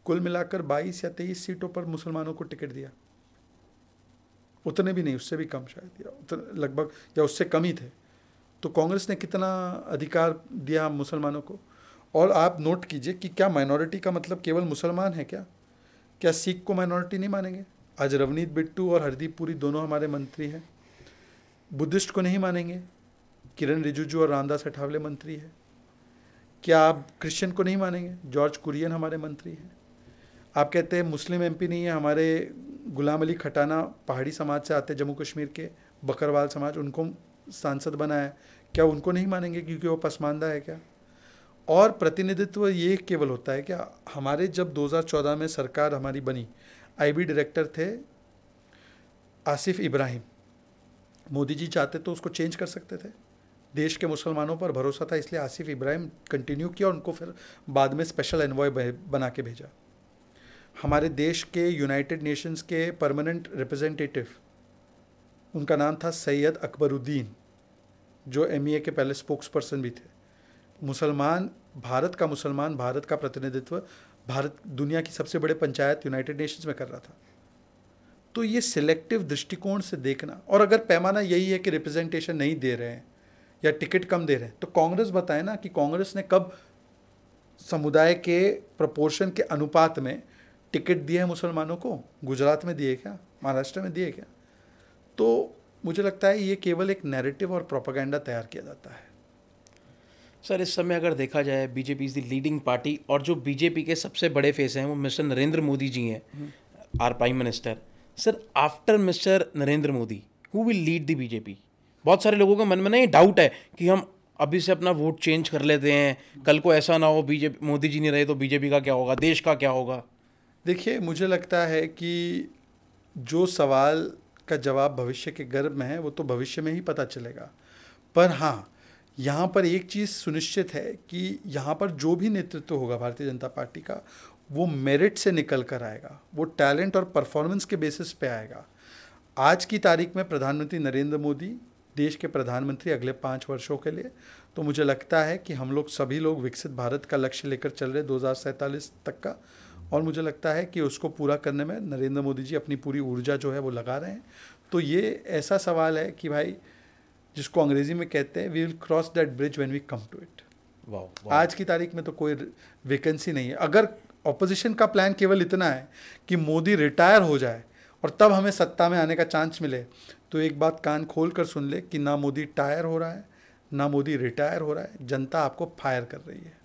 [SPEAKER 1] कुल मिलाकर 22 या 23 सीटों पर मुसलमानों को टिकट दिया, उतने भी नहीं, उससे भी कम शायद, या लगभग, या उससे कम ही थे। तो कांग्रेस ने कितना अधिकार दिया मुसलमानों को? और आप नोट कीजिए कि क्या माइनॉरिटी का मतलब केवल मुसलमान है क्या? क्या सिख को माइनॉरिटी नहीं मानेंगे? आज रवनीत बिट्टू और हरदीप पुरी दोनों हमारे मंत्री हैं। बुद्धिस्ट को नहीं मानेंगे? किरण रिजिजू और रामदास अठावले मंत्री है। क्या आप क्रिश्चियन को नहीं मानेंगे? जॉर्ज कुरियन हमारे मंत्री हैं। आप कहते हैं मुस्लिम एमपी नहीं है, हमारे गुलाम अली खटाना पहाड़ी समाज से आते, जम्मू कश्मीर के बकरवाल समाज, उनको सांसद बनाया, क्या उनको नहीं मानेंगे क्योंकि वो पसमानदा है क्या? और प्रतिनिधित्व ये केवल होता है क्या? हमारे जब 2014 में सरकार हमारी बनी, आईबी डायरेक्टर थे आसिफ इब्राहिम, मोदी जी चाहते तो उसको चेंज कर सकते थे, देश के मुसलमानों पर भरोसा था इसलिए आसिफ इब्राहिम कंटिन्यू किया, उनको फिर बाद में स्पेशल एनवॉय बना के भेजा। हमारे देश के यूनाइटेड नेशंस के परमानेंट रिप्रेजेंटेटिव, उनका नाम था सैयद अकबरुद्दीन, जो एमईए के पहले स्पोक्स पर्सन भी थे। मुसलमान, भारत का मुसलमान भारत का प्रतिनिधित्व भारत दुनिया की सबसे बड़े पंचायत यूनाइटेड नेशंस में कर रहा था। तो ये सिलेक्टिव दृष्टिकोण से देखना, और अगर पैमाना यही है कि रिप्रेजेंटेशन नहीं दे रहे हैं या टिकट कम दे रहे हैं, तो कांग्रेस बताए ना कि कांग्रेस ने कब समुदाय के प्रपोर्शन के अनुपात में टिकट दिए हैं मुसलमानों को? गुजरात में दिए क्या? महाराष्ट्र में दिए क्या? तो मुझे लगता है ये केवल एक नैरेटिव और प्रोपेगेंडा तैयार किया जाता है।
[SPEAKER 2] सर, इस समय अगर देखा जाए BJP is the leading party, और जो बीजेपी के सबसे बड़े फेस हैं वो मिस्टर नरेंद्र मोदी जी हैं, our prime minister. Sir, after mister Narendra Modi who will lead the BJP? बहुत सारे लोगों के मन में ना ये डाउट है कि हम अभी से अपना वोट चेंज कर लेते हैं, कल को ऐसा ना हो बीजेपी मोदी जी नहीं रहे तो बीजेपी का क्या होगा, देश का क्या होगा?
[SPEAKER 1] देखिए, मुझे लगता है कि जो सवाल का जवाब भविष्य के गर्भ में है वो तो भविष्य में ही पता चलेगा। पर हाँ, यहाँ पर एक चीज़ सुनिश्चित है कि यहाँ पर जो भी नेतृत्व होगा भारतीय जनता पार्टी का, वो मेरिट से निकल कर आएगा, वो टैलेंट और परफॉर्मेंस के बेसिस पे आएगा। आज की तारीख में प्रधानमंत्री नरेंद्र मोदी देश के प्रधानमंत्री अगले 5 वर्षों के लिए, तो मुझे लगता है कि हम लोग सभी लोग विकसित भारत का लक्ष्य लेकर चल रहे 2047 तक का, और मुझे लगता है कि उसको पूरा करने में नरेंद्र मोदी जी अपनी पूरी ऊर्जा जो है वो लगा रहे हैं। तो ये ऐसा सवाल है कि भाई, जिसको अंग्रेजी में कहते हैं, we will cross that bridge when we come to it.
[SPEAKER 2] वाह।
[SPEAKER 1] आज की तारीख में तो कोई वैकेंसी नहीं है। अगर ऑपोजिशन का प्लान केवल इतना है कि मोदी रिटायर हो जाए और तब हमें सत्ता में आने का चांस मिले, तो एक बात कान खोल कर सुन ले कि ना मोदी टायर हो रहा है, ना मोदी रिटायर हो रहा है, जनता आपको फायर कर रही है।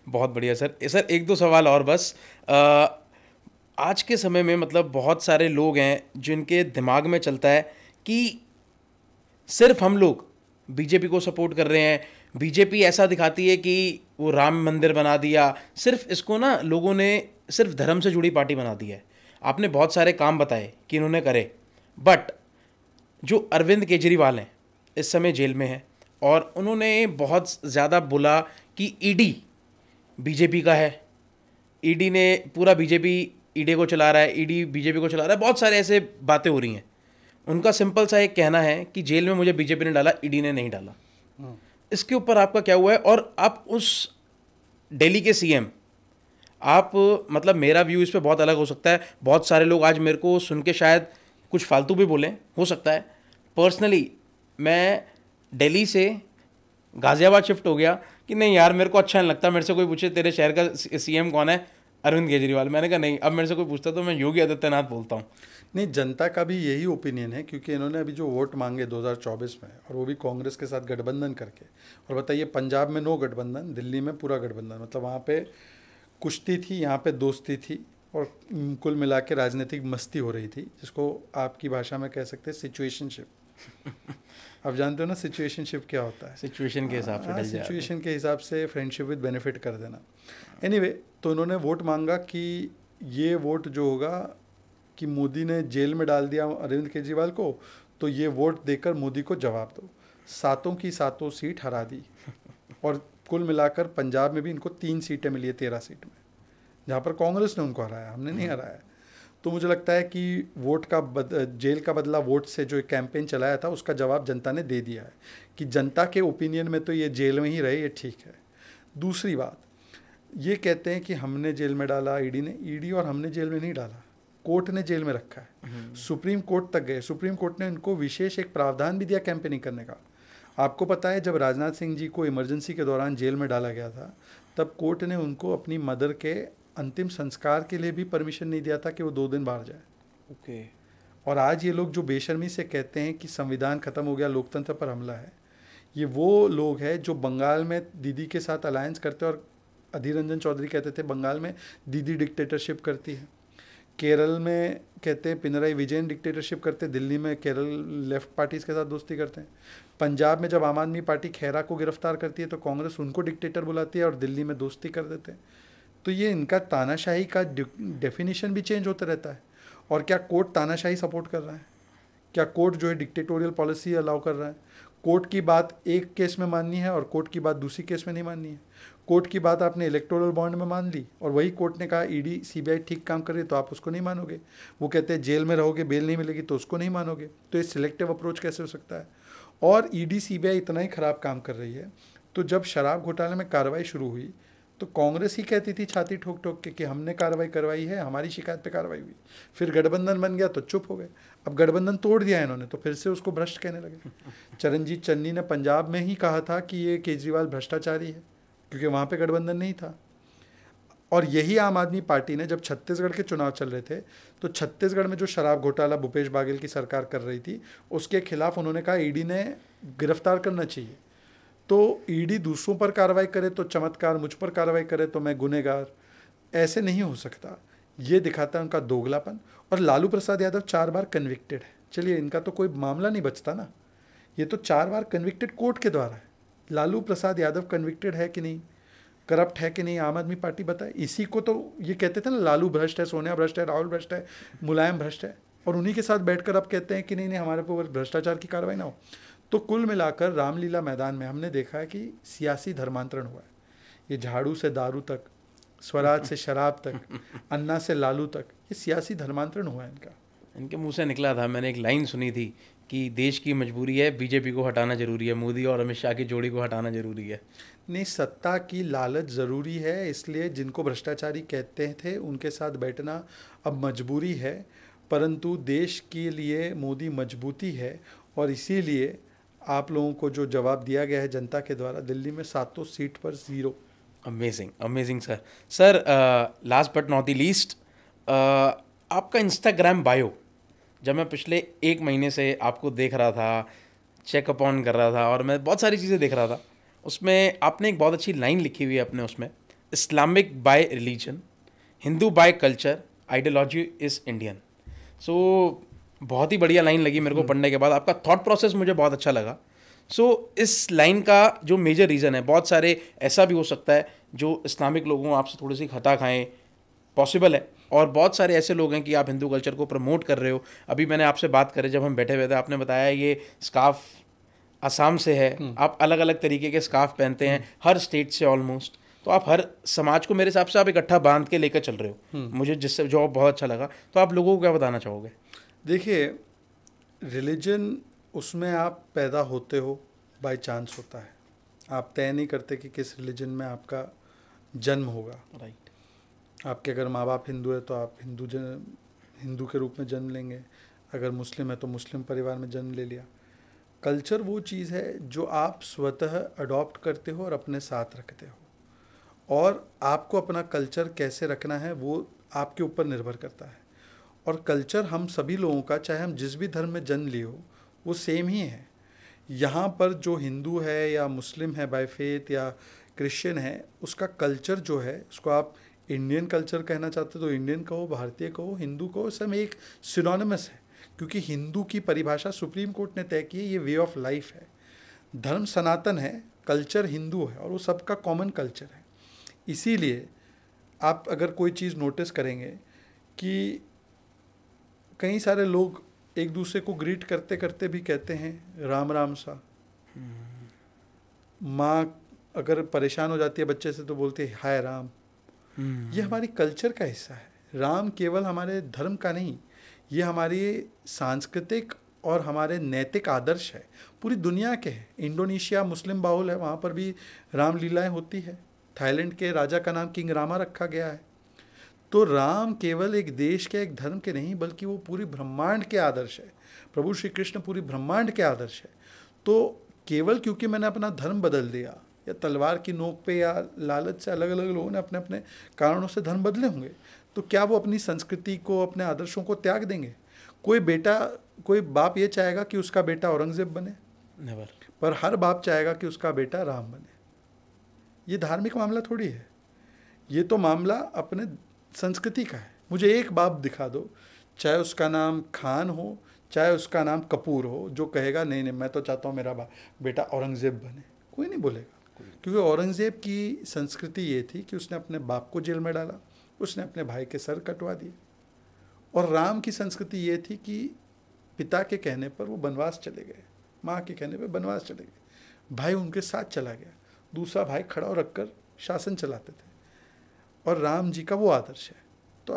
[SPEAKER 2] बहुत बढ़िया सर। सर, एक दो सवाल और बस। आज के समय में मतलब बहुत सारे लोग हैं जिनके दिमाग में चलता है कि सिर्फ हम लोग बीजेपी को सपोर्ट कर रहे हैं, बीजेपी ऐसा दिखाती है कि वो राम मंदिर बना दिया, सिर्फ इसको ना लोगों ने सिर्फ धर्म से जुड़ी पार्टी बना दी है। आपने बहुत सारे काम बताए कि इन्होंने करे, बट जो अरविंद केजरीवाल हैं इस समय जेल में हैं, और उन्होंने बहुत ज़्यादा बोला कि ईडी बीजेपी का है, ईडी ने पूरा बीजेपी ईडी को चला रहा है, ईडी बीजेपी को चला रहा है, बहुत सारे ऐसे बातें हो रही हैं। उनका सिंपल सा एक कहना है कि जेल में मुझे बीजेपी ने डाला, ईडी ने नहीं डाला। इसके ऊपर आपका क्या हुआ है? और आप उस दिल्ली के सीएम, आप मतलब मेरा व्यू इस पे बहुत अलग हो सकता है, बहुत सारे लोग आज मेरे को सुन के शायद कुछ फालतू भी बोलें, हो सकता है। पर्सनली मैं दिल्ली से गाज़ियाबाद शिफ्ट हो गया कि नहीं यार, मेरे को अच्छा नहीं लगता। मेरे से कोई पूछे तेरे शहर का सीएम कौन है, अरविंद केजरीवाल, मैंने कहा नहीं। अब मेरे से कोई पूछता तो मैं योगी आदित्यनाथ बोलता हूँ।
[SPEAKER 1] नहीं, जनता का भी यही ओपिनियन है, क्योंकि इन्होंने अभी जो वोट मांगे 2024 में, और वो भी कांग्रेस के साथ गठबंधन करके। और बताइए, पंजाब में नो गठबंधन, दिल्ली में पूरा गठबंधन, मतलब वहाँ पे कुश्ती थी, यहाँ पे दोस्ती थी, और कुल मिला के राजनीतिक मस्ती हो रही थी, जिसको आपकी भाषा में कह सकते हैं सिचुएशनशिप। आप जानते हो ना सिचुएशनशिप क्या होता है?
[SPEAKER 2] सिचुएशन के हिसाब से डल जाए,
[SPEAKER 1] सिचुएशन के हिसाब से फ्रेंडशिप विद बेनिफिट कर देना। एनीवे, तो इन्होंने वोट मांगा कि ये वोट जो होगा कि मोदी ने जेल में डाल दिया अरविंद केजरीवाल को, तो ये वोट देकर मोदी को जवाब दो। सातों की सातों सीट हरा दी, और कुल मिलाकर पंजाब में भी इनको 3 सीटें मिली है 13 सीट में, जहाँ पर कांग्रेस ने उनको हराया, हमने नहीं हराया। तो मुझे लगता है कि वोट का जेल का बदला वोट से जो एक कैंपेन चलाया था, उसका जवाब जनता ने दे दिया है कि जनता के ओपिनियन में तो ये जेल में ही रहे, ये ठीक है। दूसरी बात, ये कहते हैं कि हमने जेल में डाला ईडी ने, ईडी और हमने जेल में नहीं डाला, कोर्ट ने जेल में रखा है। सुप्रीम कोर्ट तक गए, सुप्रीम कोर्ट ने इनको विशेष एक प्रावधान भी दिया कैंपेनिंग करने का। आपको पता है, जब राजनाथ सिंह जी को इमरजेंसी के दौरान जेल में डाला गया था, तब कोर्ट ने उनको अपनी मदर के अंतिम संस्कार के लिए भी परमिशन नहीं दिया था कि वो 2 दिन बाहर जाए।
[SPEAKER 2] ओके।
[SPEAKER 1] और आज ये लोग जो बेशर्मी से कहते हैं कि संविधान खत्म हो गया, लोकतंत्र पर हमला है, ये वो लोग हैं जो बंगाल में दीदी के साथ अलायंस करते, और अधीर रंजन चौधरी कहते थे बंगाल में दीदी डिक्टेटरशिप करती है, केरल में कहते हैं पिनराई विजयन डिक्टेटरशिप करते, दिल्ली में केरल लेफ्ट पार्टीज़ के साथ दोस्ती करते हैं, पंजाब में जब आम आदमी पार्टी खेरा को गिरफ्तार करती है तो कांग्रेस उनको डिक्टेटर बुलाती है और दिल्ली में दोस्ती कर देते हैं। तो ये इनका तानाशाही का डेफिनेशन भी चेंज होता रहता है। और क्या कोर्ट तानाशाही सपोर्ट कर रहा है? क्या कोर्ट जो है डिक्टेटोरियल पॉलिसी अलाउ कर रहा है? कोर्ट की बात एक केस में माननी है और कोर्ट की बात दूसरी केस में नहीं माननी है। कोर्ट की बात आपने इलेक्टोरल बॉन्ड में मान ली, और वही कोर्ट ने कहा ईडी सीबीआई ठीक काम कर रही है, तो आप उसको नहीं मानोगे। वो कहते हैं जेल में रहोगे, बेल नहीं मिलेगी, तो उसको नहीं मानोगे। तो ये सिलेक्टिव अप्रोच कैसे हो सकता है? और ईडी सीबीआई इतना ही ख़राब काम कर रही है, तो जब शराब घोटाले में कार्रवाई शुरू हुई तो कांग्रेस ही कहती थी छाती ठोक ठोक के कि हमने कार्रवाई करवाई है, हमारी शिकायत पे कार्रवाई हुई। फिर गठबंधन बन गया तो चुप हो गए। अब गठबंधन तोड़ दिया इन्होंने तो फिर से उसको भ्रष्ट कहने लगे। चरणजीत चन्नी ने पंजाब में ही कहा था कि ये केजरीवाल भ्रष्टाचारी है, क्योंकि वहाँ पे गठबंधन नहीं था। और यही आम आदमी पार्टी ने जब छत्तीसगढ़ के चुनाव चल रहे थे तो छत्तीसगढ़ में जो शराब घोटाला भूपेश बाघेल की सरकार कर रही थी उसके खिलाफ उन्होंने कहा ईडी ने गिरफ्तार करना चाहिए। तो ईडी दूसरों पर कार्रवाई करे तो चमत्कार, मुझ पर कार्रवाई करे तो मैं गुनहगार। ऐसे नहीं हो सकता। ये दिखाता है उनका दोगलापन। और लालू प्रसाद यादव 4 बार कन्विक्टेड है। चलिए, इनका तो कोई मामला नहीं बचता ना, ये तो 4 बार कन्विक्टेड कोर्ट के द्वारा है। लालू प्रसाद यादव कन्विक्टेड है कि नहीं, करप्ट है कि नहीं, आम आदमी पार्टी बताए। इसी को तो ये कहते थे ना, लालू भ्रष्ट है, सोनिया भ्रष्ट है, राहुल भ्रष्ट है, मुलायम भ्रष्ट है। और उन्हीं के साथ बैठकर अब कहते हैं कि नहीं नहीं हमारे ऊपर भ्रष्टाचार की कार्रवाई ना हो। तो कुल मिलाकर रामलीला मैदान में हमने देखा है कि सियासी धर्मांतरण हुआ है। ये झाड़ू से दारू तक, स्वराज से शराब तक, अन्ना से लालू तक, ये सियासी धर्मांतरण हुआ है इनका।
[SPEAKER 2] इनके मुंह से निकला था, मैंने एक लाइन सुनी थी कि देश की मजबूरी है, बीजेपी को हटाना जरूरी है, मोदी और अमित शाह की जोड़ी को हटाना जरूरी है।
[SPEAKER 1] नहीं, सत्ता की लालच ज़रूरी है, इसलिए जिनको भ्रष्टाचारी कहते थे उनके साथ बैठना अब मजबूरी है। परंतु देश के लिए मोदी मजबूती है, और इसीलिए आप लोगों को जो जवाब दिया गया है जनता के द्वारा, दिल्ली में 7 सीट पर 0।
[SPEAKER 2] Amazing amazing sir. Sir, last but not the least, आपका इंस्टाग्राम बायो, जब मैं पिछले 1 महीने से आपको देख रहा था, चेकअप ऑन कर रहा था और मैं बहुत सारी चीज़ें देख रहा था, उसमें आपने एक बहुत अच्छी लाइन लिखी हुई है अपने उसमें, Islamic by religion, Hindu by culture, ideology is Indian. So बहुत ही बढ़िया लाइन लगी मेरे को पढ़ने के बाद। आपका थॉट प्रोसेस मुझे बहुत अच्छा लगा। सो इस लाइन का जो मेजर रीज़न है, बहुत सारे ऐसा भी हो सकता है जो इस्लामिक लोगों आपसे थोड़ी सी खता खाएं, पॉसिबल है, और बहुत सारे ऐसे लोग हैं कि आप हिंदू कल्चर को प्रमोट कर रहे हो। अभी मैंने आपसे बात करी, जब हम बैठे हुए थे, आपने बताया ये स्कार्फ असम से है, आप अलग अलग तरीके के स्कार्फ पहनते हैं, हर स्टेट से ऑलमोस्ट। तो आप हर समाज को मेरे हिसाब से आप इकट्ठा बांध के लेकर चल रहे हो, मुझे जिससे जो बहुत अच्छा लगा। तो आप लोगों को क्या बताना चाहोगे?
[SPEAKER 1] देखिए, रिलीजन उसमें आप पैदा होते हो, बाय चांस होता है। आप तय नहीं करते कि किस रिलीजन में आपका जन्म होगा।
[SPEAKER 2] राइट।
[SPEAKER 1] आपके अगर माँ बाप हिंदू है तो आप हिंदू के रूप में जन्म लेंगे, अगर मुस्लिम है तो मुस्लिम परिवार में जन्म ले लिया। कल्चर वो चीज़ है जो आप स्वतः अडॉप्ट करते हो और अपने साथ रखते हो, और आपको अपना कल्चर कैसे रखना है वो आपके ऊपर निर्भर करता है। और कल्चर हम सभी लोगों का, चाहे हम जिस भी धर्म में जन्म लिए हो, वो सेम ही है। यहाँ पर जो हिंदू है या मुस्लिम है बाय फेथ या क्रिश्चियन है, उसका कल्चर जो है, उसको आप इंडियन कल्चर कहना चाहते हो तो इंडियन कहो, भारतीय कहो, हिंदू कहो, सब एक सिनोनिमस है। क्योंकि हिंदू की परिभाषा सुप्रीम कोर्ट ने तय की है, ये वे ऑफ लाइफ है। धर्म सनातन है, कल्चर हिंदू है, और वो सबका कॉमन कल्चर है। इसीलिए आप अगर कोई चीज़ नोटिस करेंगे कि कई सारे लोग एक दूसरे को ग्रीट करते करते भी कहते हैं राम राम सा। माँ अगर परेशान हो जाती है बच्चे से तो बोलती है हाय राम। ये हमारी कल्चर का हिस्सा है। राम केवल हमारे धर्म का नहीं, ये हमारी सांस्कृतिक और हमारे नैतिक आदर्श है, पूरी दुनिया के हैं। इंडोनेशिया मुस्लिम बाहुल है, वहाँ पर भी रामलीलाएँ होती है। थाईलैंड के राजा का नाम किंग रामा रखा गया है। तो राम केवल एक देश के, एक धर्म के नहीं, बल्कि वो पूरी ब्रह्मांड के आदर्श है। प्रभु श्री कृष्ण पूरी ब्रह्मांड के आदर्श है। तो केवल क्योंकि मैंने अपना धर्म बदल दिया, या तलवार की नोक पे या लालच से अलग अलग लोगों ने अपने अपने कारणों से धर्म बदले होंगे, तो क्या वो अपनी संस्कृति को, अपने आदर्शों को त्याग देंगे? कोई बाप ये चाहेगा कि उसका बेटा औरंगजेब बने?
[SPEAKER 2] नेवर।
[SPEAKER 1] पर हर बाप चाहेगा कि उसका बेटा राम बने। ये धार्मिक मामला थोड़ी है, ये तो मामला अपने संस्कृति का है। मुझे एक बाप दिखा दो, चाहे उसका नाम खान हो, चाहे उसका नाम कपूर हो, जो कहेगा नहीं नहीं मैं तो चाहता हूँ मेरा बेटा औरंगजेब बने। कोई नहीं बोलेगा, क्योंकि औरंगजेब की संस्कृति ये थी कि उसने अपने बाप को जेल में डाला, उसने अपने भाई के सर कटवा दिए। और राम की संस्कृति ये थी कि पिता के कहने पर वो बनवास चले गए, माँ के कहने पर बनवास चले गए, भाई उनके साथ चला गया, दूसरा भाई खड़ा रखकर शासन चलाते थे। और राम जी का वो आदर्श है। तो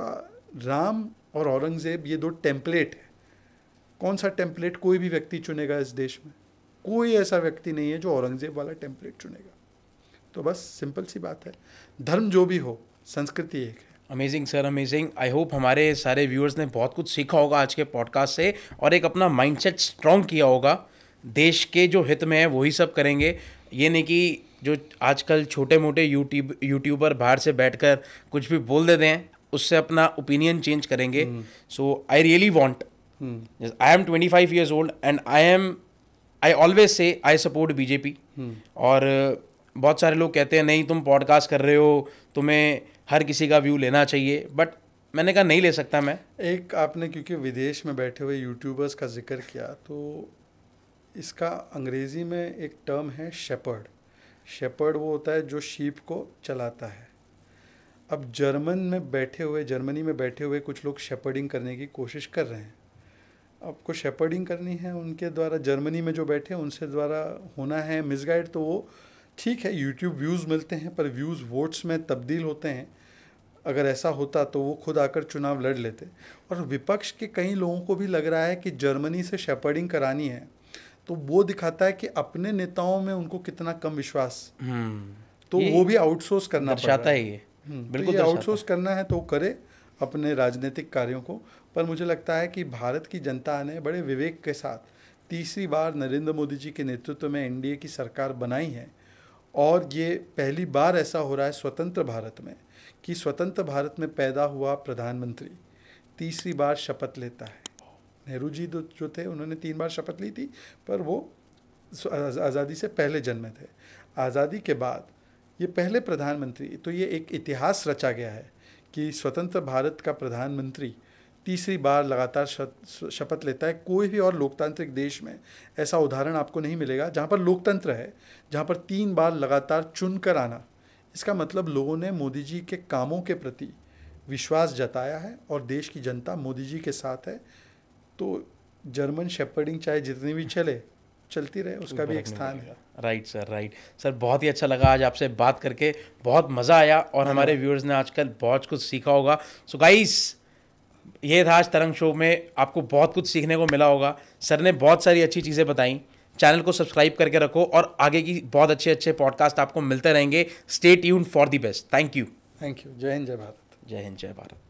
[SPEAKER 1] राम और औरंगजेब ये 2 टेम्पलेट है। कौन सा टेम्पलेट कोई भी व्यक्ति चुनेगा इस देश में? कोई ऐसा व्यक्ति नहीं है जो औरंगजेब वाला टेम्पलेट चुनेगा। तो बस सिंपल सी बात है, धर्म जो भी हो, संस्कृति एक है।
[SPEAKER 2] Amazing sir, amazing. I hope हमारे सारे व्यूअर्स ने बहुत कुछ सीखा होगा आज के पॉडकास्ट से और एक अपना माइंडसेट स्ट्रॉन्ग किया होगा। देश के जो हित में है वही सब करेंगे, ये नहीं कि जो आजकल छोटे मोटे यूट्यूबर बाहर से बैठकर कुछ भी बोल देते हैं उससे अपना ओपिनियन चेंज करेंगे। So I really want, I am 25 years old and I always say I support BJP. और बहुत सारे लोग कहते हैं नहीं तुम पॉडकास्ट कर रहे हो, तुम्हें हर किसी का व्यू लेना चाहिए, बट मैंने कहा नहीं ले सकता मैं।
[SPEAKER 1] एक आपने क्योंकि विदेश में बैठे हुए यूट्यूबर्स का जिक्र किया, तो इसका अंग्रेज़ी में एक टर्म है शेपर्ड। शेपर्ड वो होता है जो शीप को चलाता है। अब जर्मनी में बैठे हुए कुछ लोग शेपर्डिंग करने की कोशिश कर रहे हैं। आपको शेपर्डिंग करनी है उनके द्वारा, जर्मनी में जो बैठे हैं उनसे द्वारा होना है मिसगाइड, तो वो ठीक है, यूट्यूब व्यूज़ मिलते हैं पर व्यूज़ वोट्स में तब्दील होते हैं। अगर ऐसा होता तो वो खुद आकर चुनाव लड़ लेते। और विपक्ष के कई लोगों को भी लग रहा है कि जर्मनी से शेपर्डिंग करानी है, तो वो दिखाता है कि अपने नेताओं में उनको कितना कम विश्वास, तो वो भी आउटसोर्स करना
[SPEAKER 2] दर्शाता है ये।
[SPEAKER 1] बिल्कुल, आउटसोर्स करना है तो करे अपने राजनीतिक कार्यों को। पर मुझे लगता है कि भारत की जनता ने बड़े विवेक के साथ तीसरी बार नरेंद्र मोदी जी के नेतृत्व में एनडीए की सरकार बनाई है। और ये पहली बार ऐसा हो रहा है स्वतंत्र भारत में कि स्वतंत्र भारत में पैदा हुआ प्रधानमंत्री तीसरी बार शपथ लेता है। नेहरू जी जो थे उन्होंने 3 बार शपथ ली थी, पर वो आज़ादी से पहले जन्मे थे। आज़ादी के बाद ये पहले प्रधानमंत्री, तो ये एक इतिहास रचा गया है कि स्वतंत्र भारत का प्रधानमंत्री तीसरी बार लगातार शपथ लेता है। कोई भी और लोकतांत्रिक देश में ऐसा उदाहरण आपको नहीं मिलेगा जहाँ पर लोकतंत्र है, जहाँ पर 3 बार लगातार चुनकर आना। इसका मतलब लोगों ने मोदी जी के कामों के प्रति विश्वास जताया है और देश की जनता मोदी जी के साथ है। तो जर्मन शेपर्डिंग चाहे जितनी भी चलती रहे, उसका भी एक स्थान है।
[SPEAKER 2] राइट सर, राइट सर, बहुत ही अच्छा लगा आज आपसे बात करके, बहुत मज़ा आया और हमारे व्यूअर्स ने आजकल बहुत कुछ सीखा होगा। सो गाइस, ये था आज तरंग शो में, आपको बहुत कुछ सीखने को मिला होगा। सर ने बहुत सारी अच्छी चीज़ें बताई। चैनल को सब्सक्राइब करके रखो और आगे की बहुत अच्छे पॉडकास्ट आपको मिलते रहेंगे। Stay tuned for the best. Thank you.
[SPEAKER 1] जय हिंद, जय भारत।
[SPEAKER 2] जय हिंद, जय भारत।